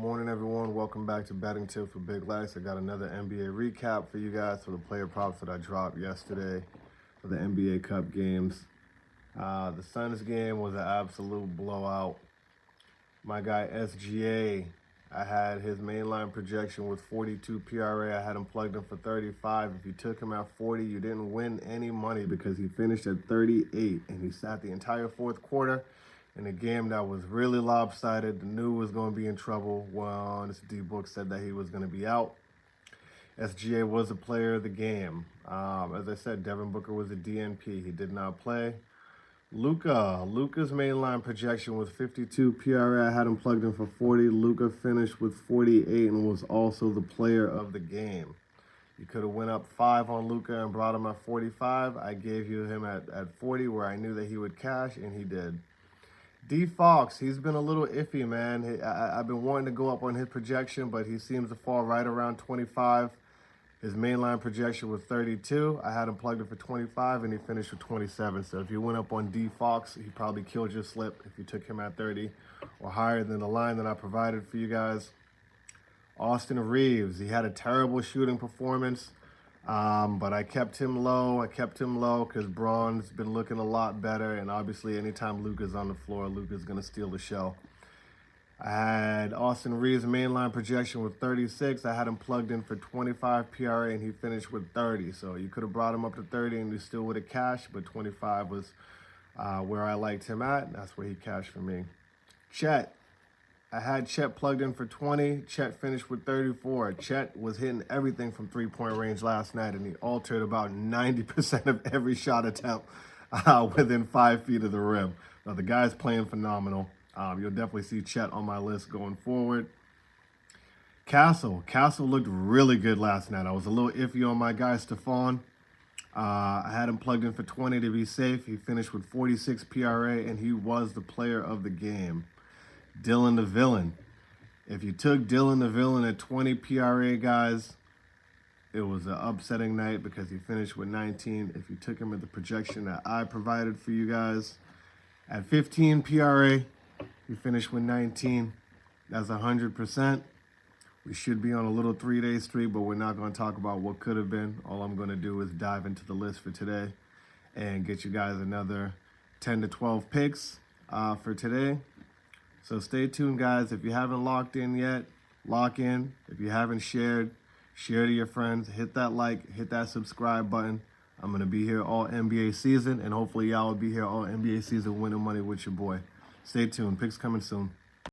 Morning, everyone. Welcome back to Betting Tips with Big Lex. I got another NBA recap for you guys for the player props that I dropped yesterday for the NBA Cup games. The Suns game was an absolute blowout. My guy SGA, I had his mainline projection with 42 PRA. I had him plugged in for 35. If you took him at 40, you didn't win any money because he finished at 38 and he sat the entire fourth quarter in a game that was really lopsided. The knew was going to be in trouble. Well, this D-Book said that he was going to be out. SGA was a player of the game. As I said, Devin Booker was a DNP. He did not play. Luka's mainline projection was 52 PRA. I had him plugged in for 40. Luka finished with 48 and was also the player of the game. You could have went up 5 on Luka and brought him at 45. I gave you him at 40 where I knew that he would cash, and he did. D Fox, he's been a little iffy, man. I've been wanting to go up on his projection, but he seems to fall right around 25. His mainline projection was 32. I had him plugged in for 25, and he finished with 27. So if you went up on D Fox, he probably killed your slip if you took him at 30 or higher than the line that I provided for you guys. Austin Reeves, he had a terrible shooting performance. But I kept him low. Because Braun's been looking a lot better. And obviously, anytime Luka's on the floor, Luka's going to steal the show. I had Austin Reeves' mainline projection with 36. I had him plugged in for 25 PRA, and he finished with 30. So you could have brought him up to 30, and he still would have cashed. But 25 was where I liked him at. And that's where he cashed for me. Chet. I had Chet plugged in for 20. Chet finished with 34. Chet was hitting everything from three-point range last night, and he altered about 90% of every shot attempt within 5 feet of the rim. Now, the guy's playing phenomenal. You'll definitely see Chet on my list going forward. Castle looked really good last night. I was a little iffy on my guy, Stephon. I had him plugged in for 20 to be safe. He finished with 46 PRA, and he was the player of the game. Dylan the Villain. If you took Dylan the Villain at 20 PRA, guys, it was an upsetting night because he finished with 19. If you took him at the projection that I provided for you guys at 15 PRA, he finished with 19. That's 100%. We should be on a little 3-day streak, but we're not going to talk about what could have been. All I'm going to do is dive into the list for today and get you guys another 10 to 12 picks for today. So stay tuned, guys. If you haven't locked in yet, lock in. If you haven't shared, share to your friends. Hit that like, hit that subscribe button. I'm going to be here all NBA season, and hopefully y'all will be here all NBA season winning money with your boy. Stay tuned. Picks coming soon.